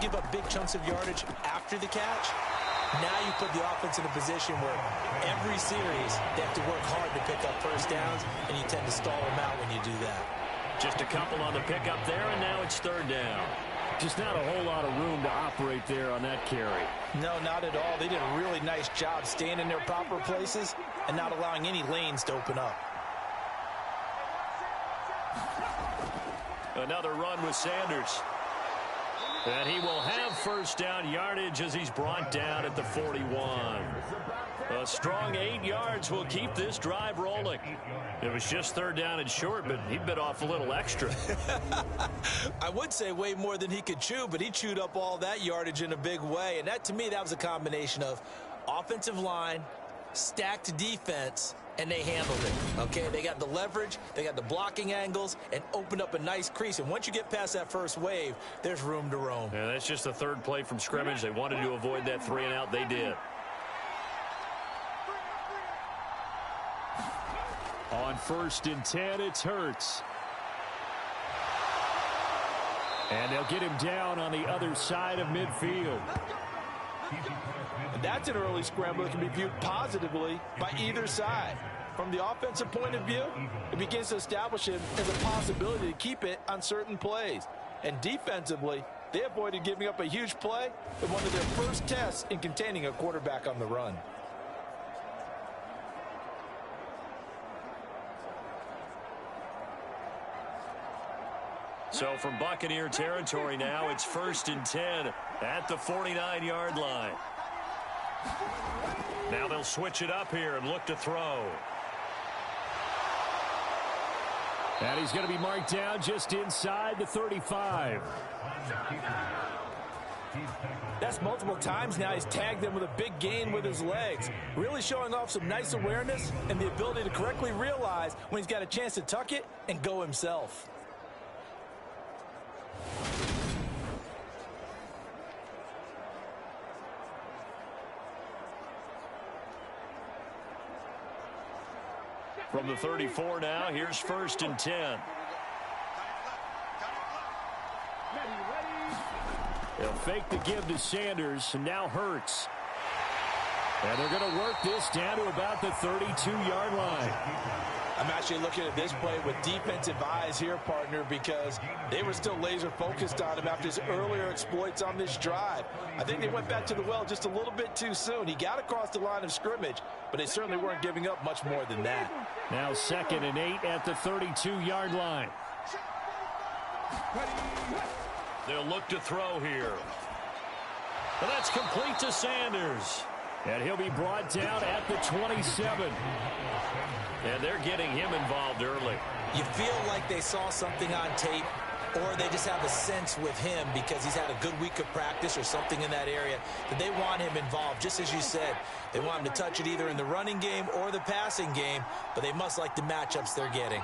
give up big chunks of yardage after the catch. Now you put the offense in a position where every series they have to work hard to pick up first downs, and you tend to stall them out when you do that. Just a couple on the pickup there, and now it's third down. Just not a whole lot of room to operate there on that carry. No, not at all. They did a really nice job staying in their proper places and not allowing any lanes to open up. Another run with Sanders. And he will have first down yardage as he's brought down at the 41. A strong 8 yards will keep this drive rolling. It was just third down and short, but he bit off a little extra. I would say way more than he could chew, but he chewed up all that yardage in a big way. And that, to me, that was a combination of offensive line, stacked defense, and they handled it. Okay, they got the leverage, they got the blocking angles, and opened up a nice crease. And once you get past that first wave, there's room to roam. Yeah, that's just the third play from scrimmage. They wanted to avoid that 3-and-out. They did. On 1st and 10, it's Hurts. And they'll get him down on the other side of midfield. And that's an early scramble that can be viewed positively by either side. From the offensive point of view, it begins to establish it as a possibility to keep it on certain plays. And defensively, they avoided giving up a huge play in one of their first tests in containing a quarterback on the run. So from Buccaneer territory now, it's 1st and 10 at the 49-yard line. Now they'll switch it up here and look to throw. And he's going to be marked down just inside the 35. That's multiple times now he's tagged them with a big gain with his legs. Really showing off some nice awareness and the ability to correctly realize when he's got a chance to tuck it and go himself. From the 34 now, here's 1st and 10. They'll fake the give to Sanders, and now Hurts. And they're going to work this down to about the 32-yard line. I'm actually looking at this play with defensive eyes here, partner, because they were still laser focused on him after his earlier exploits on this drive. I think they went back to the well just a little bit too soon. He got across the line of scrimmage, but they certainly weren't giving up much more than that. Now 2nd and 8 at the 32-yard line. They'll look to throw here. And that's complete to Sanders. And he'll be brought down at the 27. And they're getting him involved early. You feel like they saw something on tape, or they just have a sense with him because he's had a good week of practice or something in that area that they want him involved. Just as you said, they want him to touch it either in the running game or the passing game, but they must like the matchups they're getting.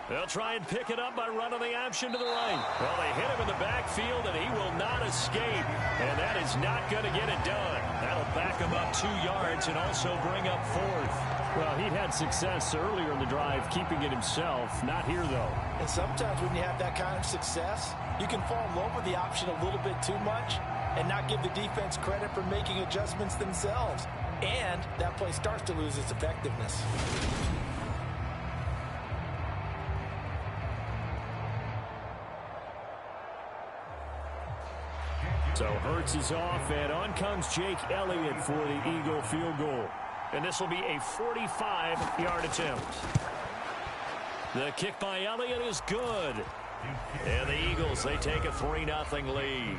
They'll try and pick it up by running the option to the right. Well, they hit him in the backfield, and he will not escape. And that is not going to get it done. That'll back him up 2 yards and also bring up 4th. Well, he had success earlier in the drive keeping it himself. Not here, though. And sometimes when you have that kind of success, you can fall in love with the option a little bit too much and not give the defense credit for making adjustments themselves. And that play starts to lose its effectiveness. So Hurts is off, and on comes Jake Elliott for the Eagle field goal. And this will be a 45-yard attempt. The kick by Elliott is good. And the Eagles, they take a 3-0 lead.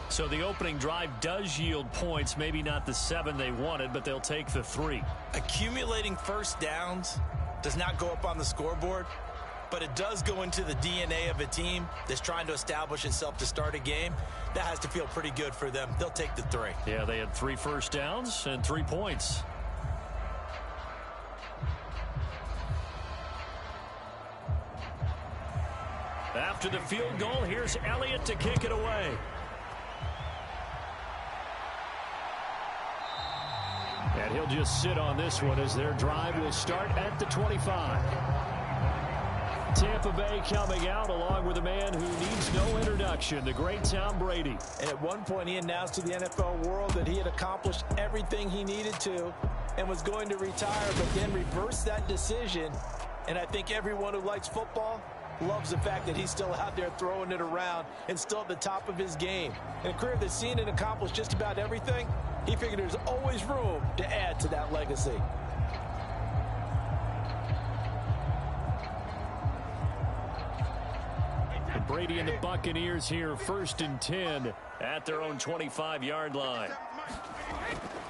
So the opening drive does yield points, maybe not the 7 they wanted, but they'll take the 3. Accumulating first downs does not go up on the scoreboard, but it does go into the DNA of a team that's trying to establish itself to start a game. That has to feel pretty good for them. They'll take the 3. Yeah, they had 3 first downs and 3 points. After the field goal, here's Elliott to kick it away. And he'll just sit on this one as their drive will start at the 25. Tampa Bay coming out along with a man who needs no introduction, the great Tom Brady. And at one point he announced to the NFL world that he had accomplished everything he needed to and was going to retire, but then reversed that decision. And I think everyone who likes football loves the fact that he's still out there throwing it around and still at the top of his game. In a career that's seen and accomplished just about everything, he figured there's always room to add to that legacy. Brady and the Buccaneers here, 1st and 10 at their own 25-yard line.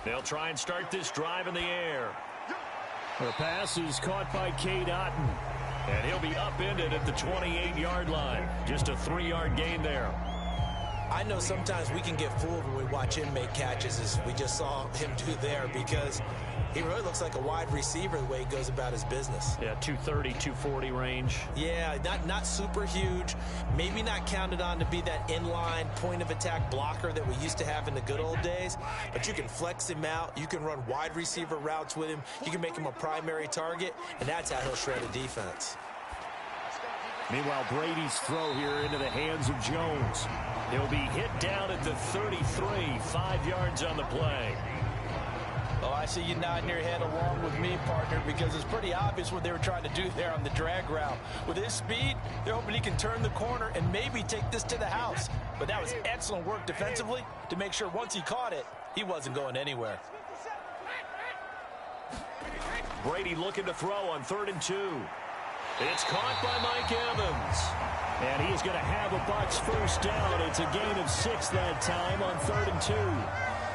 They'll try and start this drive in the air. The pass is caught by Cade Otton, and he'll be upended at the 28-yard line. Just a 3-yard gain there. I know sometimes we can get fooled when we watch him make catches, as we just saw him do there, because he really looks like a wide receiver the way he goes about his business. Yeah, 230, 240 range. Yeah, not super huge. Maybe not counted on to be that inline point-of-attack blocker that we used to have in the good old days. But you can flex him out. You can run wide receiver routes with him. You can make him a primary target, and that's how he'll shred a defense. Meanwhile, Brady's throw here into the hands of Jones. He'll be hit down at the 33, 5 yards on the play. Oh, I see you nodding your head along with me, partner, because it's pretty obvious what they were trying to do there on the drag route. With his speed, they're hoping he can turn the corner and maybe take this to the house. But that was excellent work defensively to make sure once he caught it, he wasn't going anywhere. Brady looking to throw on 3rd and 2. It's caught by Mike Evans. And he's going to have a Bucs first down. It's a gain of 6 that time on 3rd and 2.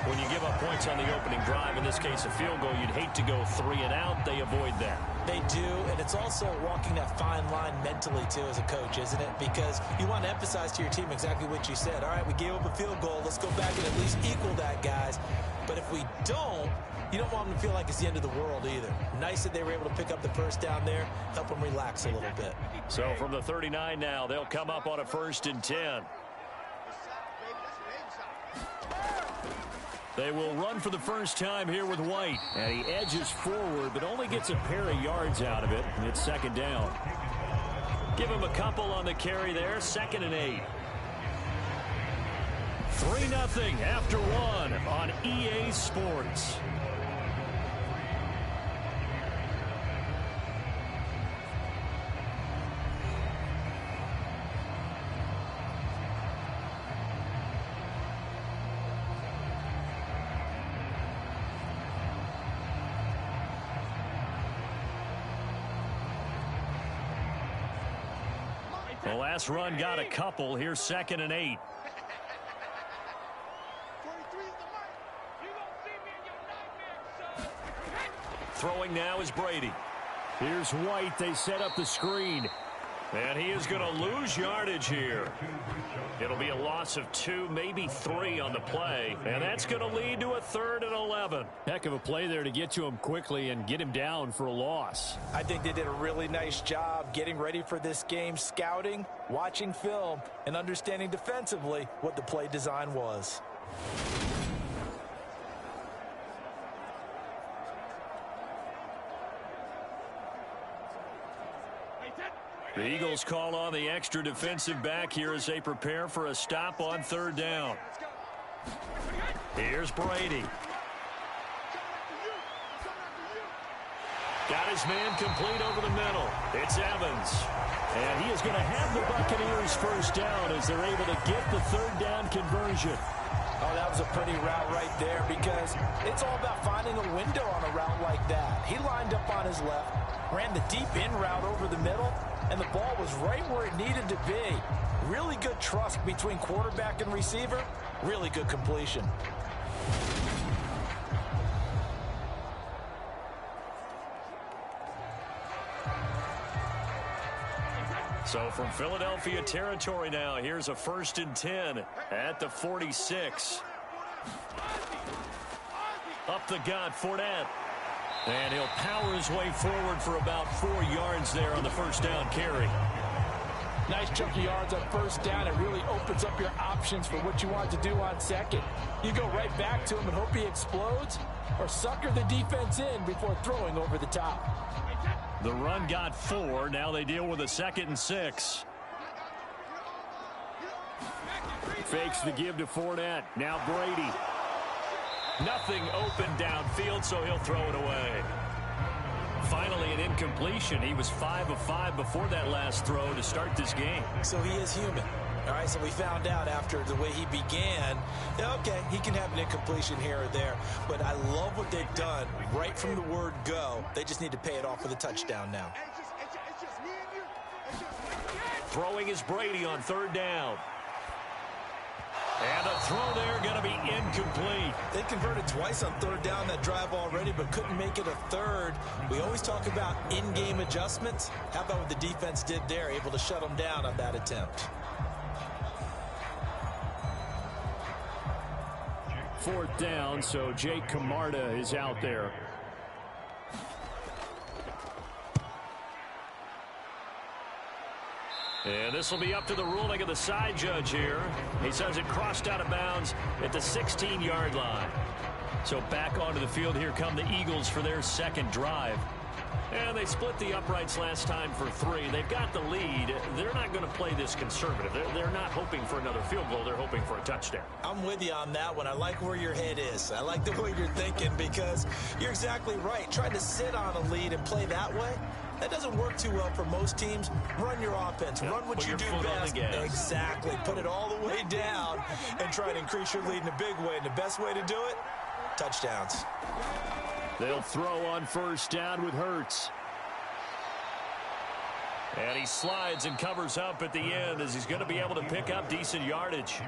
When you give up points on the opening drive, in this case a field goal, you'd hate to go 3 and out. They avoid that. They do, and it's also walking that fine line mentally, too, as a coach, isn't it? Because you want to emphasize to your team exactly what you said. All right, we gave up a field goal. Let's go back and at least equal that, guys. But if we don't, you don't want them to feel like it's the end of the world either. Nice that they were able to pick up the first down there, help them relax a little bit. So from the 39 now, they'll come up on a 1st and 10. They will run for the first time here with White. And he edges forward, but only gets a pair of yards out of it. And it's 2nd down. Give him a couple on the carry there. 2nd and 8. 3-0 after 1 on EA Sports. The last run got a couple. Here's 2nd and 8. Throwing now is Brady. Here's White. They set up the screen. And he is going to lose yardage here. It'll be a loss of 2, maybe 3 on the play. And that's going to lead to a 3rd and 11. Heck of a play there to get to him quickly and get him down for a loss. I think they did a really nice job getting ready for this game, scouting, watching film, and understanding defensively what the play design was. The Eagles call on the extra defensive back here as they prepare for a stop on 3rd down. Here's Brady. Got his man complete over the middle. It's Evans. And he is going to have the Buccaneers first down as they're able to get the 3rd down conversion. Oh, that was a pretty route right there, because it's all about finding a window on a route like that. He lined up on his left, ran the deep in route over the middle, and the ball was right where it needed to be. Really good trust between quarterback and receiver. Really good completion. So from Philadelphia territory now, here's a 1st and 10 at the 46. Up the gut, Fournette. And he'll power his way forward for about 4 yards there on the first down carry. Nice chunk of yards on first down. It really opens up your options for what you want to do on second. You go right back to him and hope he explodes, or sucker the defense in before throwing over the top. The run got 4. Now they deal with a 2nd and 6. Fakes the give to Fournette. Now Brady. Nothing open downfield, so he'll throw it away. Finally an incompletion. He was 5 of 5 before that last throw to start this game. So he is human. All right, so we found out after the way he began, okay, he can have an incompletion here or there, but I love what they've done right from the word go. They just need to pay it off with a touchdown now. Throwing is Brady on 3rd down. And the throw there going to be incomplete. They converted twice on 3rd down that drive already, but couldn't make it a 3rd. We always talk about in-game adjustments. How about what the defense did there, able to shut them down on that attempt? 4th down, so Jake Camarda is out there. And this will be up to the ruling of the side judge here. He says it crossed out of bounds at the 16-yard line. So back onto the field here come the Eagles for their 2nd drive. And they split the uprights last time for 3. They've got the lead. They're not going to play this conservative. They're not hoping for another field goal. They're hoping for a touchdown. I'm with you on that one. I like where your head is. I like the way you're thinking because you're exactly right. Trying to sit on a lead and play that way, that doesn't work too well for most teams. Run your offense. Yep, run what you do best. Exactly. Put it all the way down and try to increase your lead in a big way. And the best way to do it, touchdowns. They'll throw on 1st down with Hurts. And he slides and covers up at the end as he's going to be able to pick up decent yardage.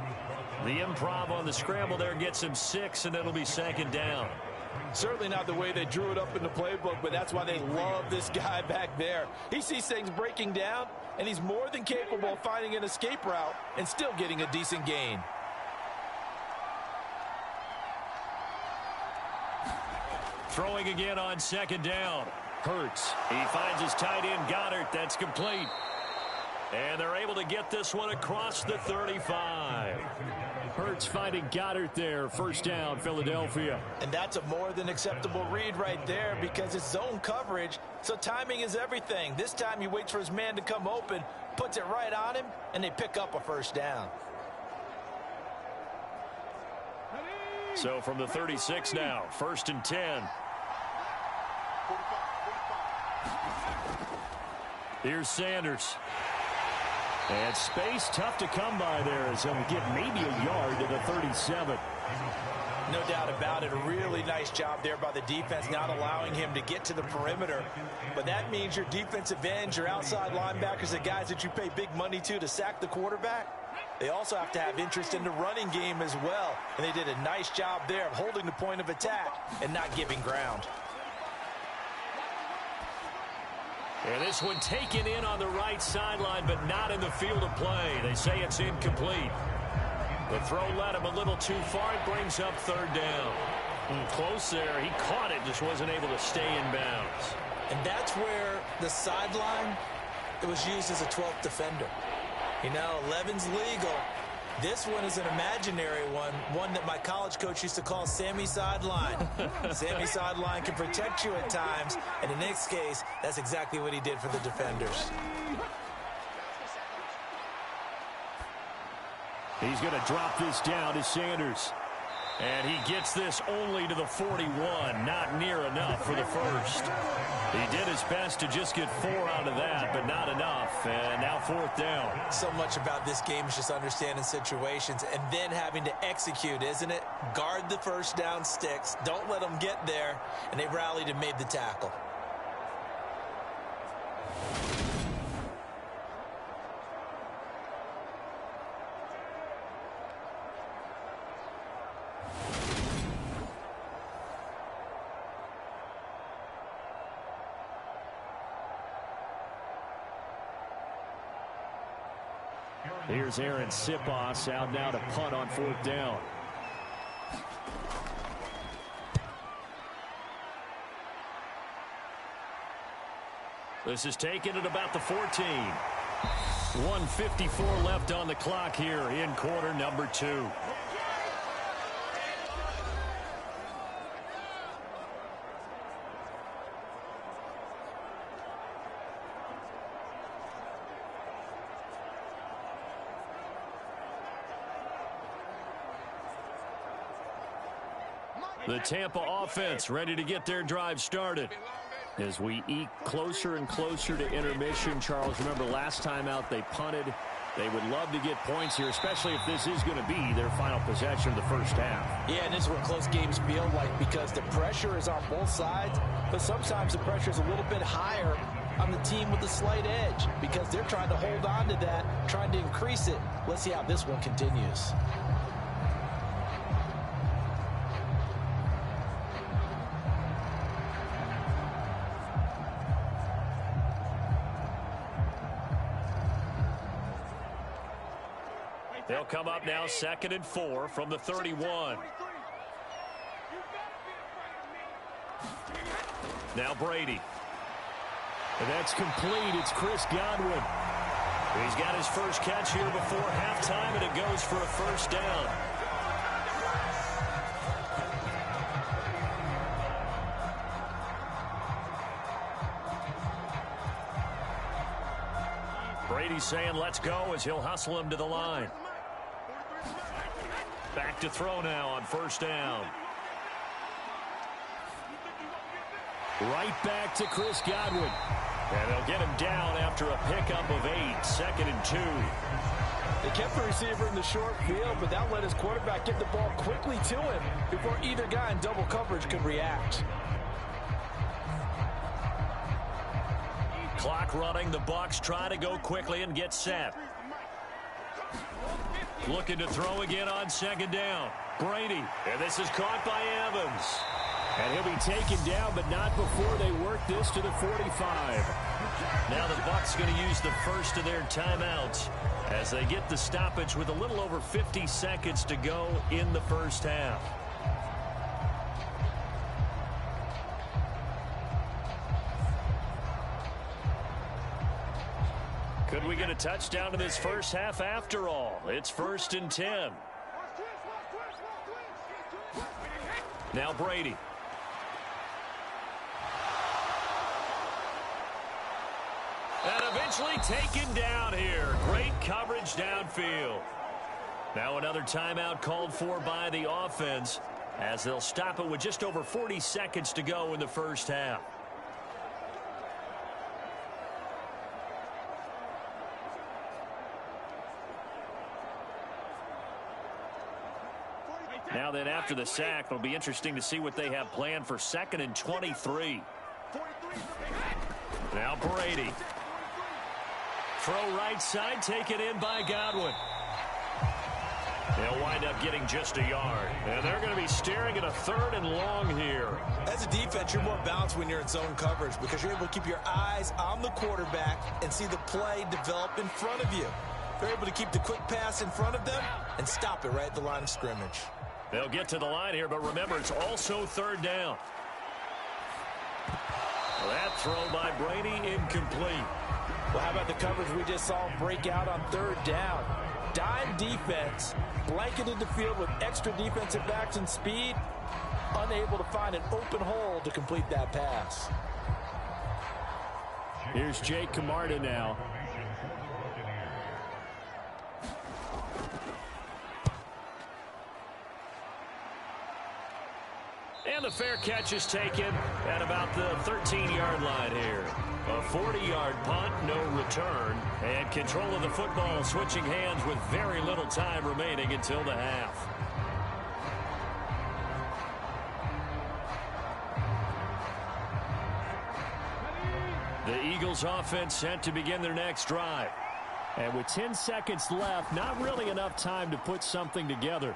The improv on the scramble there gets him 6, and it'll be 2nd down. Certainly not the way they drew it up in the playbook, but that's why they love this guy back there. He sees things breaking down, and he's more than capable of finding an escape route and still getting a decent gain. Throwing again on 2nd down. Hurts. He finds his tight end Goddard. That's complete. And they're able to get this one across the 35. Hurts finding Goddard there. 1st down, Philadelphia. And that's a more than acceptable read right there because it's zone coverage, so timing is everything. This time he waits for his man to come open, puts it right on him, and they pick up a 1st down. So from the 36 now, 1st and 10. Here's Sanders. And space tough to come by there as he'll get maybe a yard to the 37. No doubt about it. A really nice job there by the defense, not allowing him to get to the perimeter. But that means your defensive ends, your outside linebackers, the guys that you pay big money to sack the quarterback, they also have to have interest in the running game as well. And they did a nice job there of holding the point of attack and not giving ground. And this one taken in on the right sideline, but not in the field of play. They say it's incomplete. The throw led him a little too far. It brings up 3rd down. Close there. He caught it, just wasn't able to stay in bounds. And that's where the sideline, it was used as a 12th defender. You know, 11's legal. This one is an imaginary one that my college coach used to call Sammy Sideline. Sammy Sideline can protect you at times, and in this case, that's exactly what he did for the defenders. He's going to drop this down to Sanders. And he gets this only to the 41. Not near enough for the 1st. He did his best to just get 4 out of that, but not enough. And now 4th down. So much about this game is just understanding situations and then having to execute, isn't it? Guard the 1st down sticks. Don't let them get there. And they rallied and made the tackle. Here's Aaron Sipos out now to punt on 4th down. This is taken at about the 14. 1:54 left on the clock here in quarter number 2. The Tampa offense ready to get their drive started. As we eke closer and closer to intermission, Charles, remember last time out they punted. They would love to get points here, especially if this is going to be their final possession of the first half. Yeah, and this is what close games feel like because the pressure is on both sides, but sometimes the pressure is a little bit higher on the team with the slight edge because they're trying to hold on to that, trying to increase it. Let's see how this one continues. They'll come up now 2nd and 4 from the 31. Now Brady. And that's complete. It's Chris Godwin. He's got his first catch here before halftime, and it goes for a first down. Brady's saying let's go as he'll hustle him to the line. Back to throw now on first down. Right back to Chris Godwin. And they'll get him down after a pickup of 8, 2nd and 2. They kept the receiver in the short field, but that let his quarterback get the ball quickly to him before either guy in double coverage could react. Clock running. The Bucs try to go quickly and get set. Looking to throw again on 2nd down. Brady. And this is caught by Evans. And he'll be taken down, but not before they work this to the 45. Now the Bucs going to use the first of their timeouts as they get the stoppage with a little over 50 seconds to go in the first half. Could we get a touchdown in this first half after all? It's 1st and 10. Now Brady. And eventually taken down here. Great coverage downfield. Now another timeout called for by the offense as they'll stop it with just over 40 seconds to go in the first half. Now then, after the sack, it'll be interesting to see what they have planned for 2nd and 23. Now Brady. Throw right side, taken in by Godwin. They'll wind up getting just a yard. And they're going to be staring at a 3rd and long here. As a defense, you're more balanced when you're in zone coverage because you're able to keep your eyes on the quarterback and see the play develop in front of you. They're able to keep the quick pass in front of them and stop it right at the line of scrimmage. They'll get to the line here, but remember, it's also 3rd down. That throw by Brady incomplete. Well, how about the coverage we just saw break out on 3rd down? Dime defense, blanketed the field with extra defensive backs and speed, unable to find an open hole to complete that pass. Here's Jake Camarda now. And the fair catch is taken at about the 13-yard line here. A 40-yard punt, no return, and control of the football switching hands with very little time remaining until the half. The Eagles offense set to begin their next drive. And with 10 seconds left, not really enough time to put something together.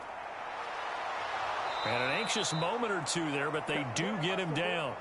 And an anxious moment or two there, but they do get him down.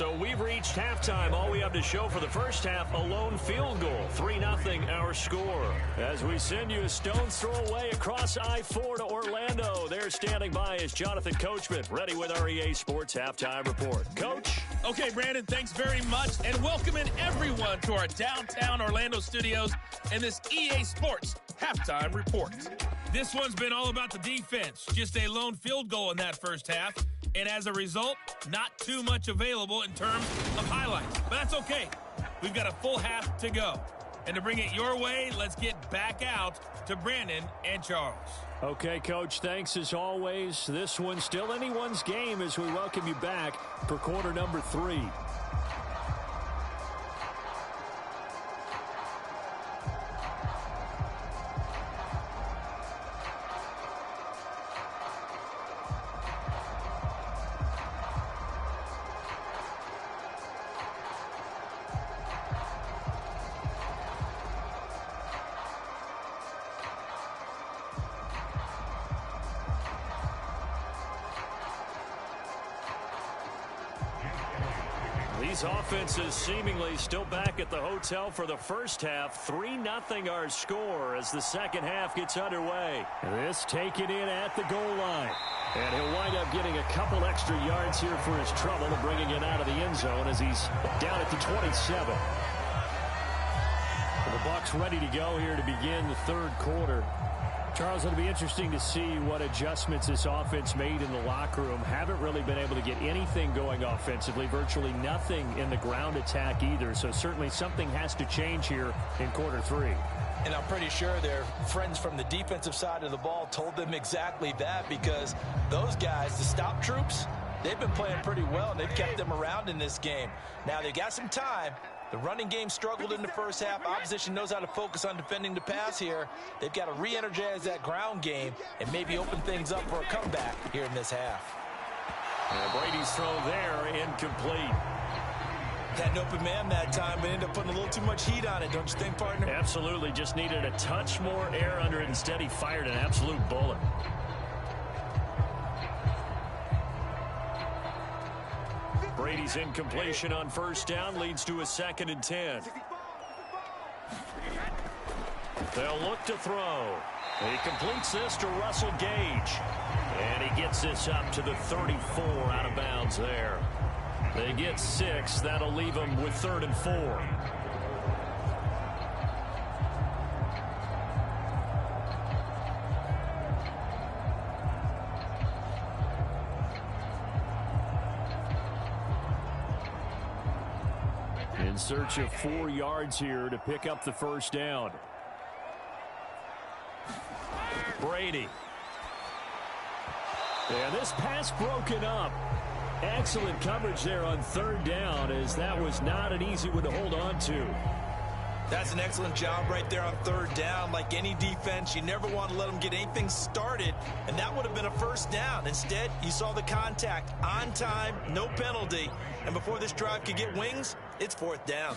So we've reached halftime. All we have to show for the first half, a lone field goal. 3-0 our score. As we send you a stone's throw away across I-4 to Orlando. There standing by is Jonathan Coachman, ready with our EA Sports Halftime Report. Coach? Okay, Brandon, thanks very much, and welcoming everyone to our downtown Orlando studios and this EA Sports Halftime Report. This one's been all about the defense. Just a lone field goal in that first half, and as a result, not too much available in terms of highlights. But that's okay. We've got a full half to go. And to bring it your way, let's get back out to Brandon and Charles. Okay, Coach, thanks as always. This one's still anyone's game as we welcome you back for quarter number 3. These offenses seemingly still back at the hotel for the first half. 3-0 our score as the second half gets underway. This taken in at the goal line. And he'll wind up getting a couple extra yards here for his trouble and bringing it out of the end zone as he's down at the 27. The Bucs ready to go here to begin the third quarter. Charles, it'll be interesting to see what adjustments this offense made in the locker room. Haven't really been able to get anything going offensively, virtually nothing in the ground attack either. So certainly something has to change here in quarter 3. And I'm pretty sure their friends from the defensive side of the ball told them exactly that, because those guys, the stop troops, they've been playing pretty well, and they've kept them around in this game. Now, they got some time. The running game struggled in the first half. Opposition knows how to focus on defending the pass here. They've got to re-energize that ground game and maybe open things up for a comeback here in this half. And Brady's throw there, incomplete. Had an open man that time, but ended up putting a little too much heat on it, don't you think, partner? Absolutely. Just needed a touch more air under it. Instead, he fired an absolute bullet. Brady's incompletion on first down leads to a 2nd and 10. They'll look to throw. He completes this to Russell Gage. And he gets this up to the 34 out of bounds there. They get 6. That'll leave them with 3rd and 4. In search of 4 yards here to pick up the first down. Brady. And this pass broken up. Excellent coverage there on 3rd down, as that was not an easy one to hold on to. That's an excellent job right there on 3rd down. Like any defense, you never want to let them get anything started, and that would have been a first down. Instead, you saw the contact on time, no penalty, and before this drive could get wings, it's 4th down.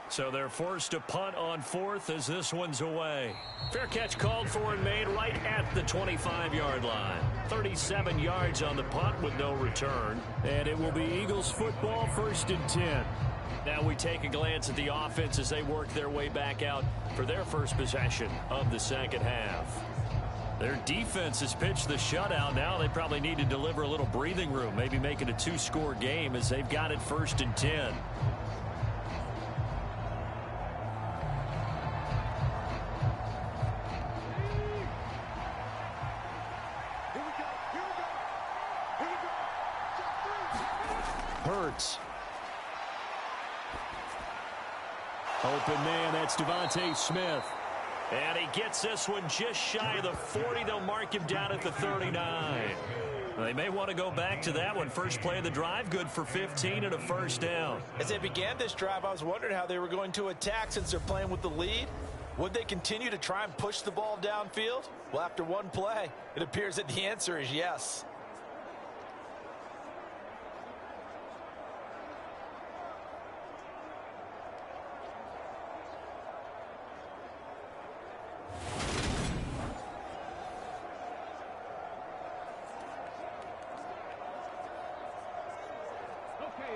So they're forced to punt on 4th as this one's away. Fair catch called for and made right at the 25-yard line. 37 yards on the punt with no return. And it will be Eagles football, 1st and 10. Now we take a glance at the offense as they work their way back out for their first possession of the second half. Their defense has pitched the shutout. Now they probably need to deliver a little breathing room, maybe make it a 2-score game as they've got it 1st and 10. Hurts. Open man, that's Devontae Smith. And he gets this one just shy of the 40. They'll mark him down at the 39. They may want to go back to that one. First play of the drive, good for 15 and a first down. As they began this drive, I was wondering how they were going to attack since they're playing with the lead. Would they continue to try and push the ball downfield? Well, after one play, it appears that the answer is yes.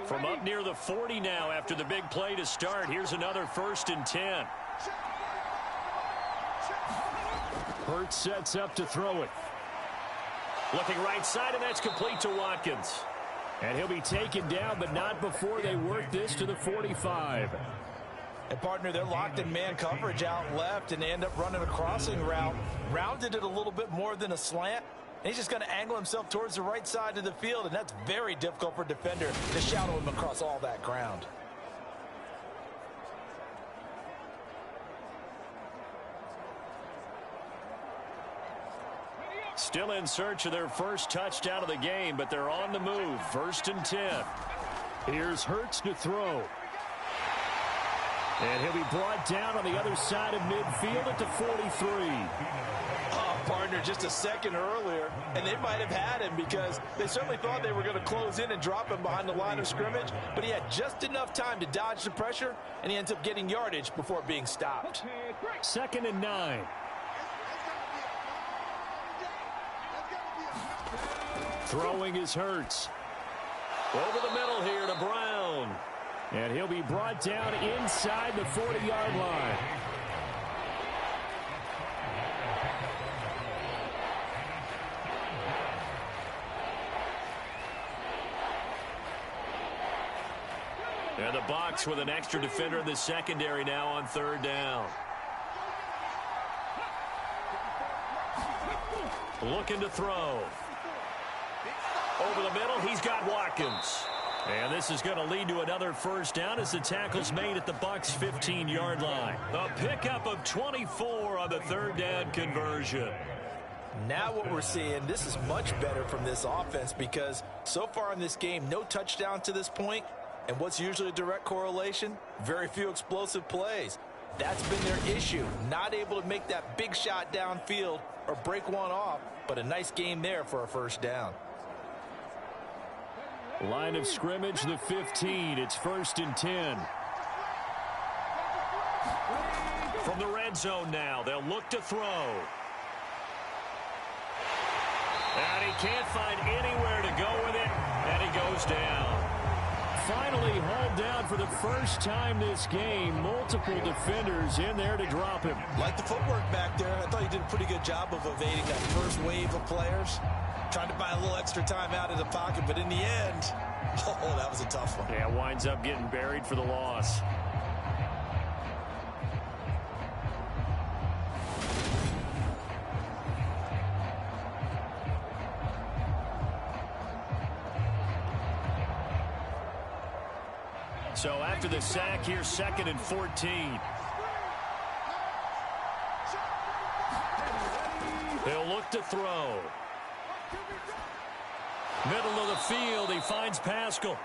From up near the 40 now after the big play to start. Here's another 1st and 10. Hurts sets up to throw it. Looking right side, and that's complete to Watkins. And he'll be taken down, but not before they work this to the 45. And, partner, they're locked in man coverage out left, and they end up running a crossing route. Rounded it a little bit more than a slant. And he's just going to angle himself towards the right side of the field, and that's very difficult for a defender to shadow him across all that ground. Still in search of their first touchdown of the game, but they're on the move. 1st and 10. Here's Hurts to throw. And he'll be brought down on the other side of midfield at the 43. Oh, partner, just a second earlier, and they might have had him because they certainly thought they were going to close in and drop him behind the line of scrimmage, but he had just enough time to dodge the pressure, and he ends up getting yardage before being stopped. 2nd and 9. Throwing is Hurts. Over the middle here to Brown. And he'll be brought down inside the 40-yard line. And the Bucs with an extra defender in the secondary now on 3rd down. Looking to throw. Over the middle, he's got Watkins. And this is going to lead to another first down as the tackle's made at the Bucs' 15-yard line. A pickup of 24 on the 3rd down conversion. Now what we're seeing, this is much better from this offense because so far in this game, no touchdown to this point. And what's usually a direct correlation? Very few explosive plays. That's been their issue. Not able to make that big shot downfield or break one off, but a nice game there for a first down. Line of scrimmage, the 15. It's 1st and 10. From the red zone now, they'll look to throw. And he can't find anywhere to go with it, and he goes down. Finally hauled down for the first time this game. Multiple defenders in there to drop him. Like the footwork back there, I thought he did a pretty good job of evading that first wave of players. Trying to buy a little extra time out of the pocket, but in the end, oh, that was a tough one. Yeah, winds up getting buried for the loss. So after the sack, here's 2nd and 14. They'll look to throw. Middle of the field, he finds Pascal.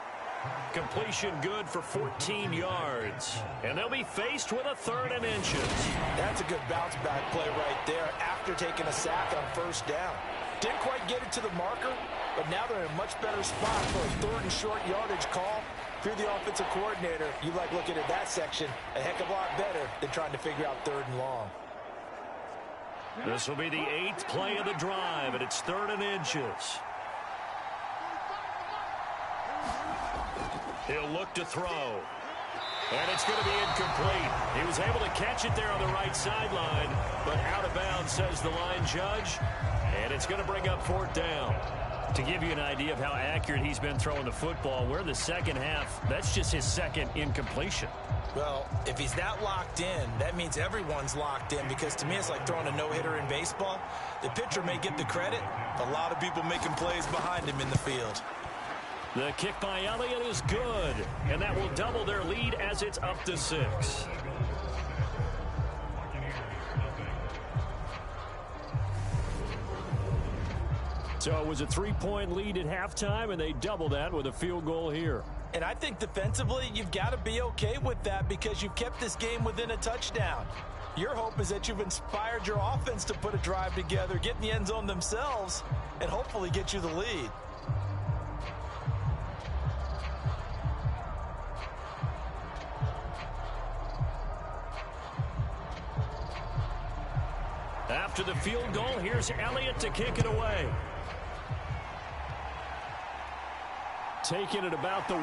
Completion good for 14 yards. And they'll be faced with a 3rd and inches. That's a good bounce back play right there after taking a sack on 1st down. Didn't quite get it to the marker, but now they're in a much better spot for a 3rd and short yardage call. If you're the offensive coordinator, you like looking at that section a heck of a lot better than trying to figure out 3rd and long. This will be the 8th play of the drive, and it's 3rd and inches. He'll look to throw. And it's going to be incomplete. He was able to catch it there on the right sideline, but out of bounds, says the line judge. And it's going to bring up 4th down. To give you an idea of how accurate he's been throwing the football, we're in the second half. That's just his 2nd incompletion. Well, if he's that locked in, that means everyone's locked in, because to me it's like throwing a no-hitter in baseball. The pitcher may get the credit, a lot of people making plays behind him in the field. The kick by Elliott is good, and that will double their lead as it's up to 6. So it was a 3-point lead at halftime, and they double that with a field goal here. And I think defensively, you've got to be okay with that because you've kept this game within a touchdown. Your hope is that you've inspired your offense to put a drive together, get in the end zone themselves, and hopefully get you the lead. After the field goal, here's Elliott to kick it away. Taking it about the 1.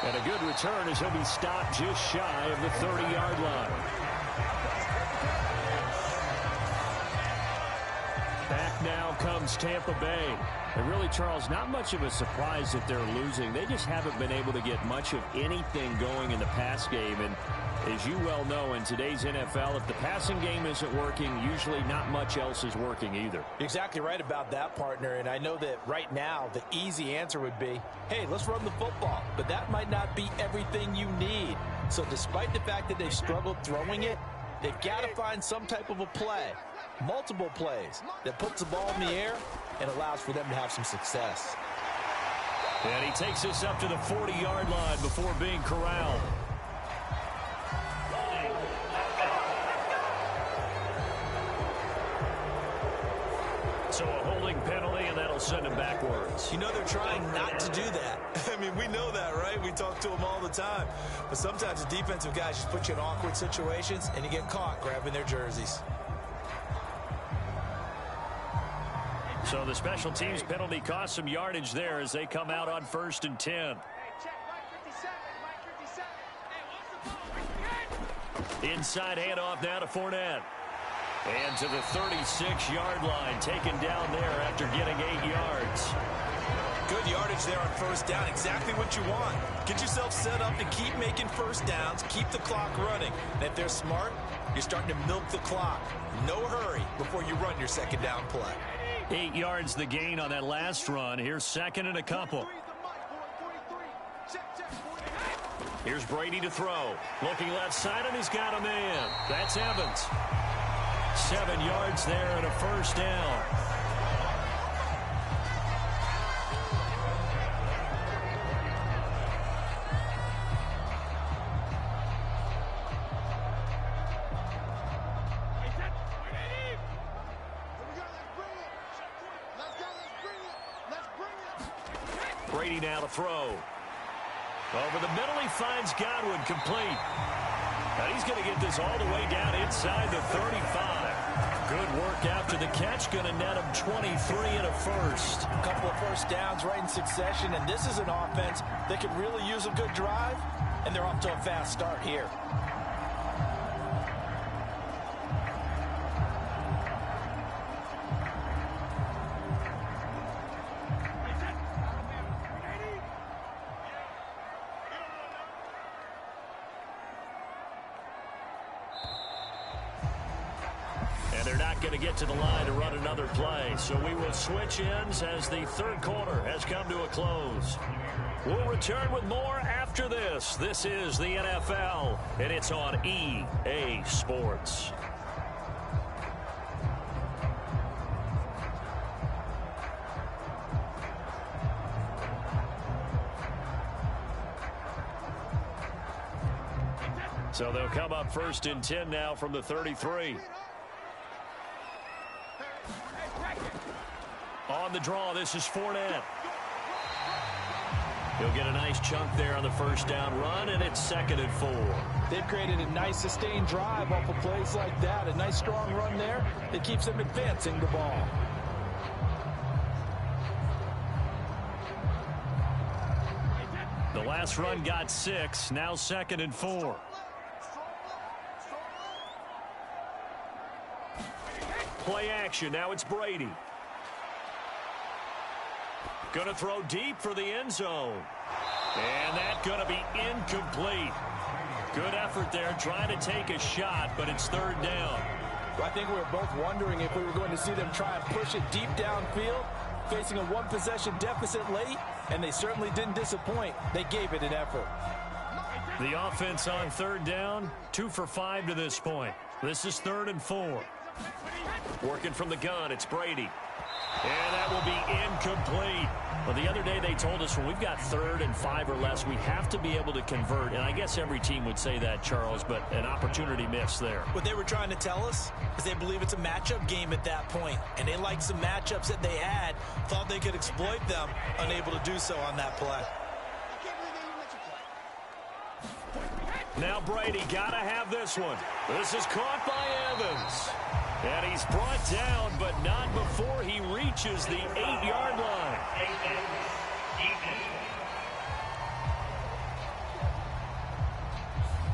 And a good return as he'll be stopped just shy of the 30-yard line. Back now Now comes Tampa Bay. And really, Charles, not much of a surprise that they're losing. They just haven't been able to get much of anything going in the pass game. And as you well know, in today's NFL, if the passing game isn't working, usually not much else is working either. You're exactly right about that, partner. And I know that right now the easy answer would be, hey, let's run the football. But that might not be everything you need. So despite the fact that they've struggled throwing it, they've got to find some type of a play, multiple plays, that puts the ball in the air and allows for them to have some success. And he takes us up to the 40-yard line before being corralled. So a holding penalty, and that'll send him backwards. You know they're trying not to do that. I mean, we know that, right? We talk to them all the time. But sometimes the defensive guys just put you in awkward situations, and you get caught grabbing their jerseys. So the special teams penalty cost some yardage there as they come out on 1st and 10. Inside handoff now to Fournette. And to the 36-yard line, taken down there after getting 8 yards. Good yardage there on 1st down. Exactly what you want. Get yourself set up to keep making 1st downs, keep the clock running. And if they're smart, you're starting to milk the clock. No hurry before you run your 2nd down play. 8 yards the gain on that last run. Here's 2nd and a couple. Here's Brady to throw. Looking left side, and he's got a man. That's Evans. 7 yards there and a 1st down. Brady now to throw. Over the middle, he finds Godwin, complete. And he's going to get this all the way down inside the 35. Good work after the catch. Going to net him 23 and a 1st. A couple of 1st downs right in succession, and this is an offense that could really use a good drive, and they're off to a fast start here. They're not going to get to the line to run another play. So we will switch ends as the 3rd quarter has come to a close. We'll return with more after this. This is the NFL, and it's on EA Sports. So they'll come up 1st and 10 now from the 33. On the draw, this is Fournette. He'll get a nice chunk there on the 1st down run, and it's 2nd and 4. They've created a nice sustained drive off of plays like that. A nice strong run there that keeps them advancing the ball. The last run got 6, now 2nd and 4. Play action, now it's Brady. Going to throw deep for the end zone. And that's going to be incomplete. Good effort there, trying to take a shot, but it's 3rd down. I think we were both wondering if we were going to see them try and push it deep downfield, facing a 1-possession deficit late, and they certainly didn't disappoint. They gave it an effort. The offense on 3rd down, 2 for 5 to this point. This is 3rd and 4. Working from the gun, it's Brady. And that will be incomplete. Well, the other day they told us when we've got 3rd and 5 or less, we have to be able to convert. And I guess every team would say that, Charles, but an opportunity missed there. What they were trying to tell us is they believe it's a matchup game at that point. And they liked some matchups that they had, thought they could exploit them, unable to do so on that play. Now Brady got to have this one. This is caught by Evans. And he's brought down, but not before he reaches the 8-yard line.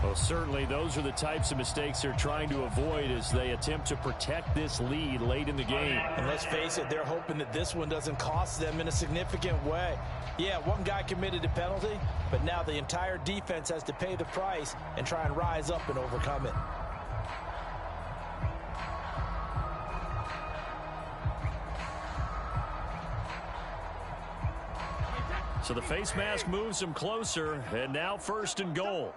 Well, certainly those are the types of mistakes they're trying to avoid as they attempt to protect this lead late in the game. And let's face it, they're hoping that this one doesn't cost them in a significant way. Yeah, one guy committed a penalty, but now the entire defense has to pay the price and try and rise up and overcome it. So the face mask moves him closer, and now 1st and goal.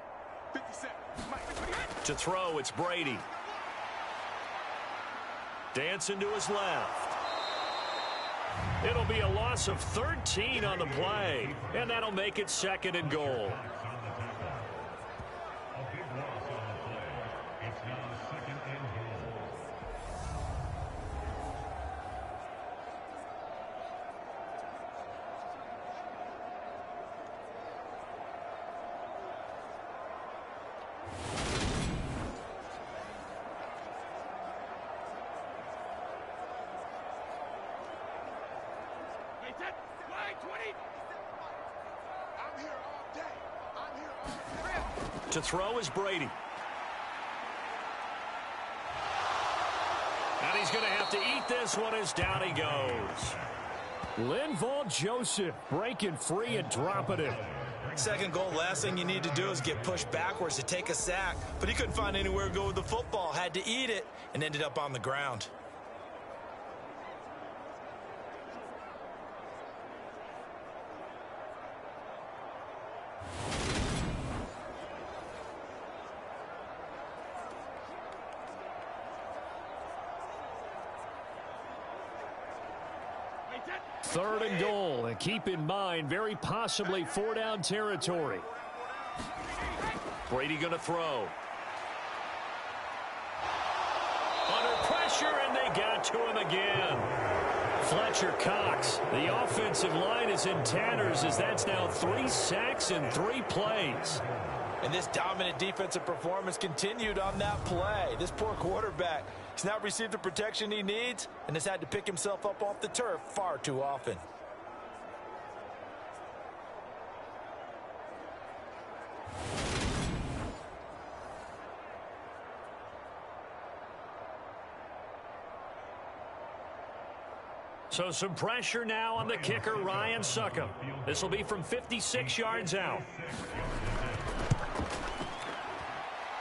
To throw, it's Brady. Dancing to his left. It'll be a loss of 13 on the play, and that'll make it 2nd and goal. To throw is Brady. And he's going to have to eat this one as down he goes. Linval Joseph breaking free and dropping it. 2nd goal, last thing you need to do is get pushed backwards to take a sack. But he couldn't find anywhere to go with the football. Had to eat it and ended up on the ground. Third and goal, and keep in mind, very possibly 4-down territory. Brady going to throw. Under pressure, and they got to him again. Fletcher Cox. The offensive line is in tatters as that's now 3 sacks in 3 plays. And this dominant defensive performance continued on that play. This poor quarterback, he's not received the protection he needs and has had to pick himself up off the turf far too often. So some pressure now on the kicker, Ryan Succop. This will be from 56 yards out.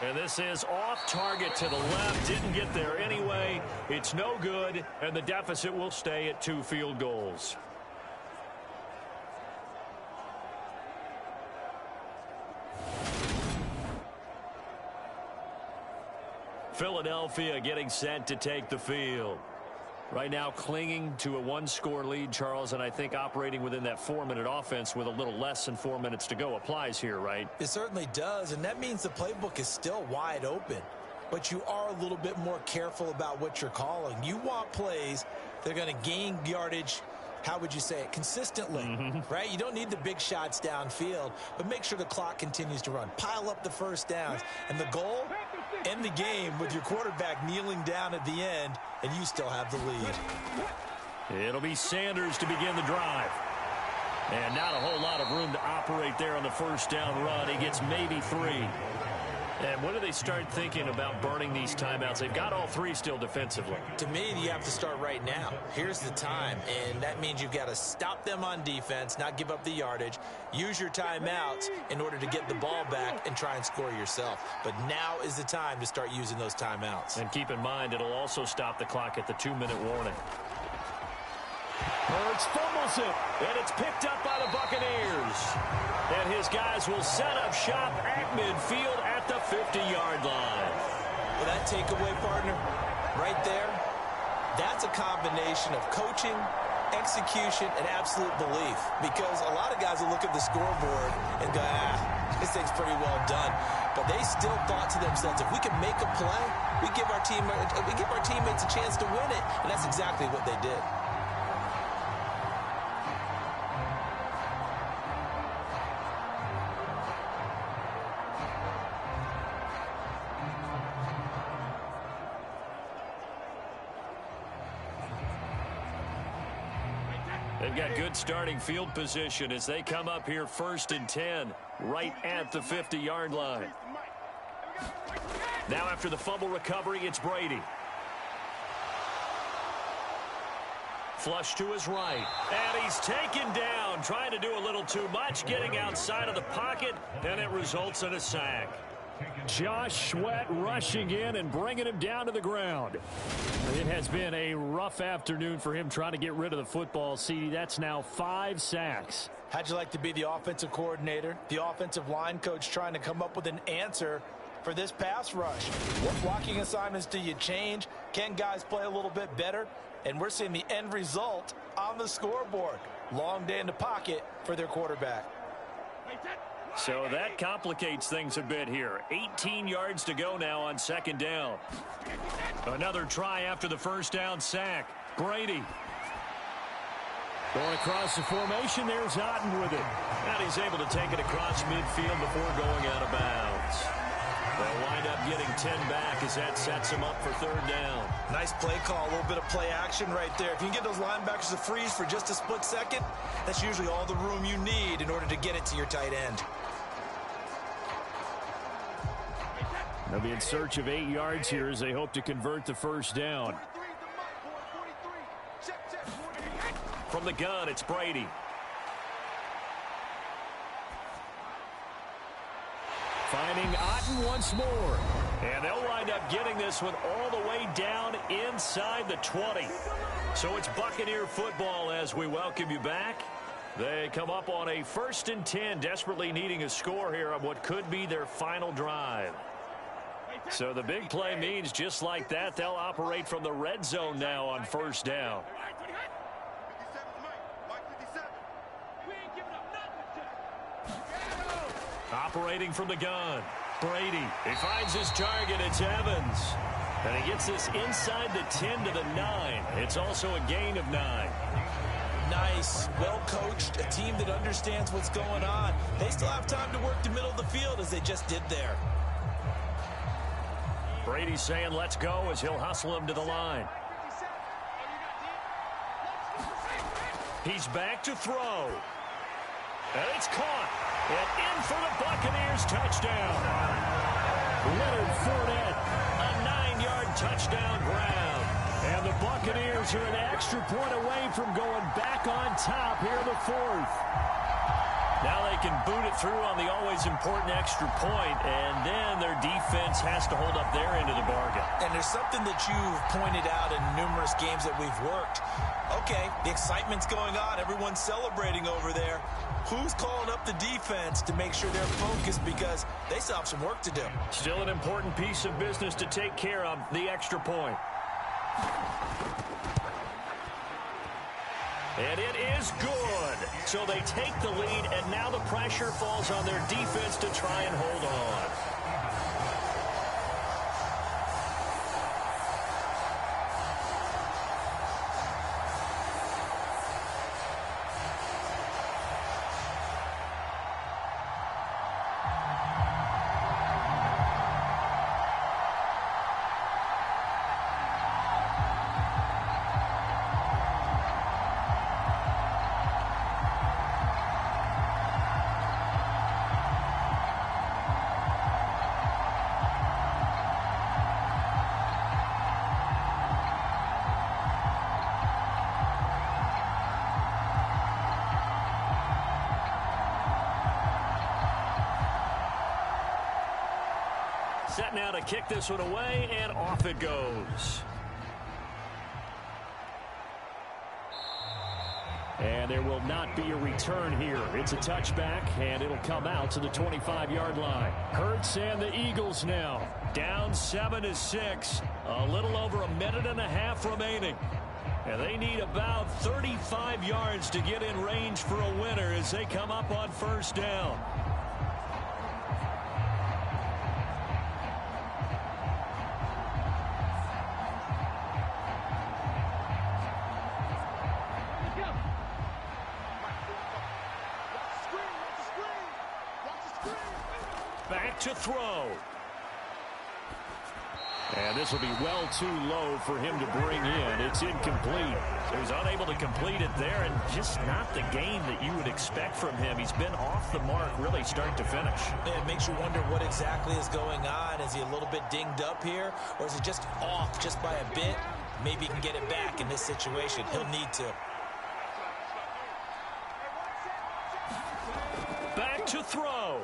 And this is off target to the left. Didn't get there anyway. It's no good, and the deficit will stay at 2 field goals. Philadelphia getting set to take the field. Right now clinging to a 1-score lead, Charles, and I think operating within that 4-minute offense with a little less than 4 minutes to go applies here, right? It certainly does, and that means the playbook is still wide open. But you are a little bit more careful about what you're calling. You want plays that are going to gain yardage, how would you say it, consistently, right? You don't need the big shots downfield, but make sure the clock continues to run. Pile up the first downs, and the goal, end the game with your quarterback kneeling down at the end, and you still have the lead. It'll be Sanders to begin the drive. And not a whole lot of room to operate there on the first down run. He gets maybe 3. And when do they start thinking about burning these timeouts? They've got all 3 still defensively. To me, you have to start right now. Here's the time, and that means you've got to stop them on defense, not give up the yardage, use your timeouts in order to get the ball back and try and score yourself. But now is the time to start using those timeouts. And keep in mind, it'll also stop the clock at the 2-minute warning. Hurts fumbles it, and it's picked up by the Buccaneers. And his guys will set up shop at midfield at the 50-yard line. Well, that takeaway, partner, right there, that's a combination of coaching, execution, and absolute belief. Because a lot of guys will look at the scoreboard and go, this thing's pretty well done. But they still thought to themselves, if we can make a play, we give our teammates a chance to win it. And that's exactly what they did. They've got good starting field position as they come up here 1st and 10, right at the 50-yard line. Now after the fumble recovery, it's Brady. Flush to his right. And he's taken down, trying to do a little too much, getting outside of the pocket, and it results in a sack. Josh Sweat rushing in and bringing him down to the ground. It has been a rough afternoon for him trying to get rid of the football, CD. That's now 5 sacks. How'd you like to be the offensive coordinator, the offensive line coach, trying to come up with an answer for this pass rush? What blocking assignments do you change? Can guys play a little bit better? And we're seeing the end result on the scoreboard. Long day in the pocket for their quarterback. So that complicates things a bit here. 18 yards to go now on second down. Another try after the first down sack. Brady. Going across the formation, there's Otten with it. And he's able to take it across midfield before going out of bounds. They'll wind up getting 10 back as that sets him up for third down. Nice play call, a little bit of play action right there. If you can get those linebackers to freeze for just a split second, that's usually all the room you need in order to get it to your tight end. They'll be in search of 8 yards here as they hope to convert the first down. From the gun, it's Brady. Finding Otten once more. And they'll wind up getting this one all the way down inside the 20. So it's Buccaneer football as we welcome you back. They come up on a 1st and 10, desperately needing a score here on what could be their final drive. So the big play means just like that, they'll operate from the red zone now on first down. Operating from the gun. Brady. He finds his target. It's Evans. And he gets this inside the 10 to the 9. It's also a gain of 9. Nice, well coached, a team that understands what's going on. They still have time to work the middle of the field as they just did there. Brady's saying let's go as he'll hustle him to the line. He's back to throw. And it's caught. And in for the Buccaneers touchdown. Leonard Fournette. A 9-yard touchdown grab. And the Buccaneers are an extra point away from going back on top here in the 4th. Now they can boot it through on the always important extra point, and then their defense has to hold up their end of the bargain. And there's something that you've pointed out in numerous games that we've worked. Okay, the excitement's going on. Everyone's celebrating over there. Who's calling up the defense to make sure they're focused because they still have some work to do? Still an important piece of business to take care of, the extra point. And it is good. So they take the lead, and now the pressure falls on their defense to try and hold on. Set now to kick this one away, and off it goes. And there will not be a return here. It's a touchback, and it'll come out to the 25-yard line. Hurts and the Eagles now. Down 7-6. A little over a minute and a half remaining. And they need about 35 yards to get in range for a winner as they come up on first down. Back to throw. And this will be well too low for him to bring in. It's incomplete. He was unable to complete it there, and just not the game that you would expect from him. He's been off the mark really start to finish. It makes you wonder what exactly is going on. Is he a little bit dinged up here, or is he just off just by a bit? Maybe he can get it back in this situation. He'll need to. Back to throw.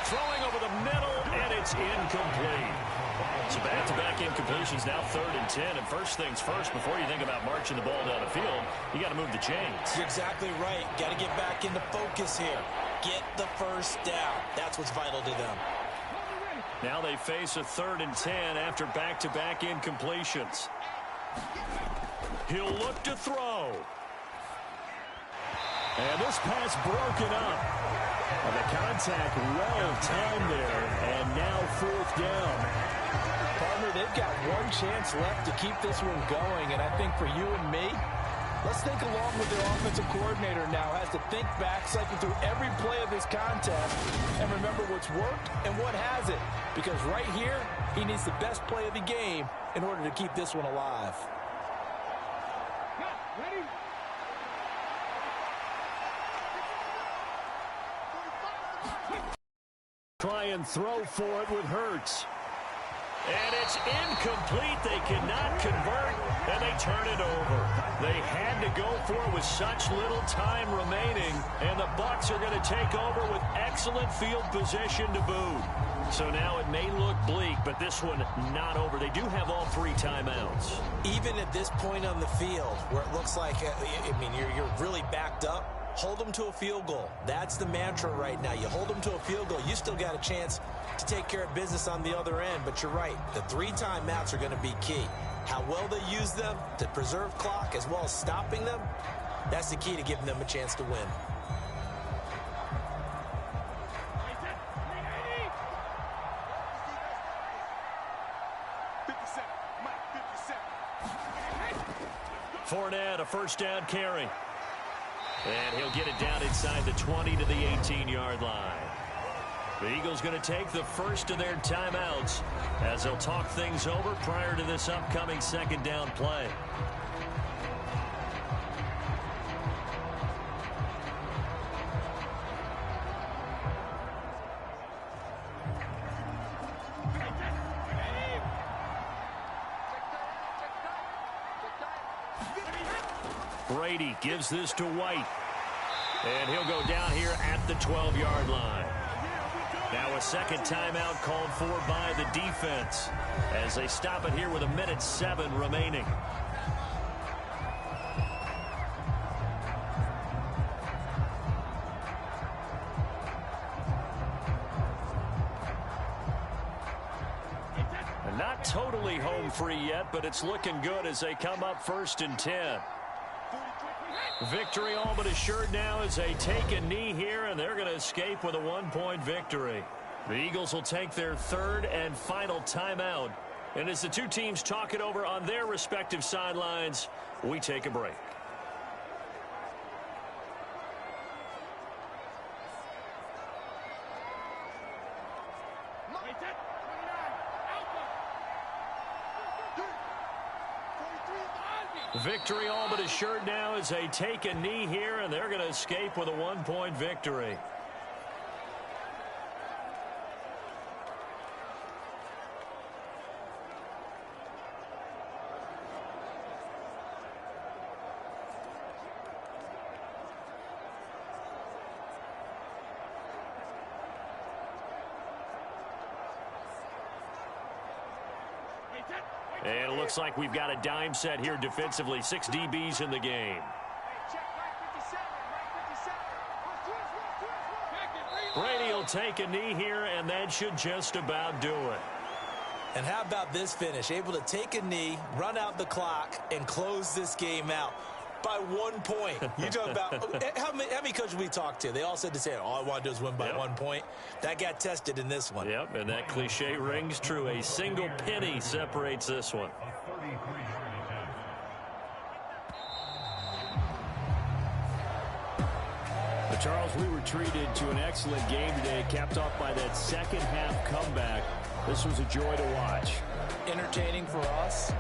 Throwing over the middle, and it's incomplete. So back-to-back incompletions, now 3rd and 10. And first things first, before you think about marching the ball down the field, you got to move the chains. You're exactly right. Got to get back into focus here. Get the first down. That's what's vital to them. Now they face a 3rd and 10 after back-to-back incompletions. He'll look to throw. And this pass broken up. And the contact well timed there, and now 4th down. Partner, they've got one chance left to keep this one going, and I think for you and me, let's think along with their offensive coordinator now. Has to think back, cycle through every play of this contest, and remember what's worked and what hasn't. Because right here, he needs the best play of the game in order to keep this one alive. Ready? Try and throw for it with Hurts. And it's incomplete. They cannot convert, and they turn it over. They had to go for it with such little time remaining, and the Bucs are going to take over with excellent field position to boot. So now it may look bleak, but this one not over. They do have all 3 timeouts. Even at this point on the field, where it looks like, you're really backed up, hold them to a field goal. That's the mantra right now. You hold them to a field goal, you still got a chance to take care of business on the other end. But you're right, the 3 timeouts are going to be key. How well they use them to preserve clock as well as stopping them, that's the key to giving them a chance to win. Fournette, a first down carry. And he'll get it down inside the 20 to the 18-yard line. The Eagles going to take the first of their timeouts as they'll talk things over prior to this upcoming 2nd down play. Brady gives this to White. And he'll go down here at the 12-yard line. Now a second timeout called for by the defense as they stop it here with 1:07 remaining. And not totally home free yet, but it's looking good as they come up 1st and 10. Victory all but assured now as they take a knee here, and they're going to escape with a 1-point victory. The Eagles will take their 3rd and final timeout. And as the 2 teams talk it over on their respective sidelines, we take a break. Victory all but assured now as they take a knee here, and they're going to escape with a 1-point victory. And it looks like we've got a dime set here defensively. 6 DBs in the game. Brady will take a knee here, and that should just about do it. And how about this finish? Able to take a knee, run out the clock, and close this game out by 1 point. You talk about how many coaches we talked to? They all said the same. All I want to do is win by 1 point. That got tested in this one. Yep, and that cliche rings true. A single penny separates this one. Charles, we were treated to an excellent game today, capped off by that second half comeback. This was a joy to watch. Entertaining for us.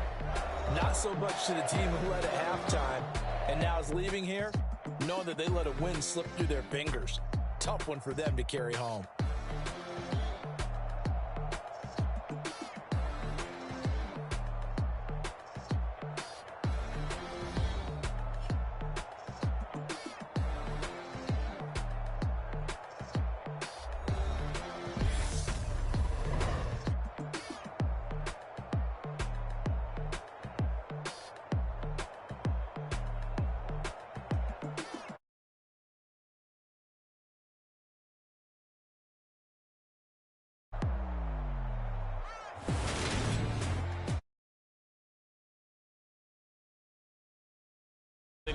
Not so much to the team who led at halftime and now is leaving here, knowing that they let a win slip through their fingers. Tough one for them to carry home.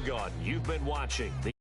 Gone. You've been watching the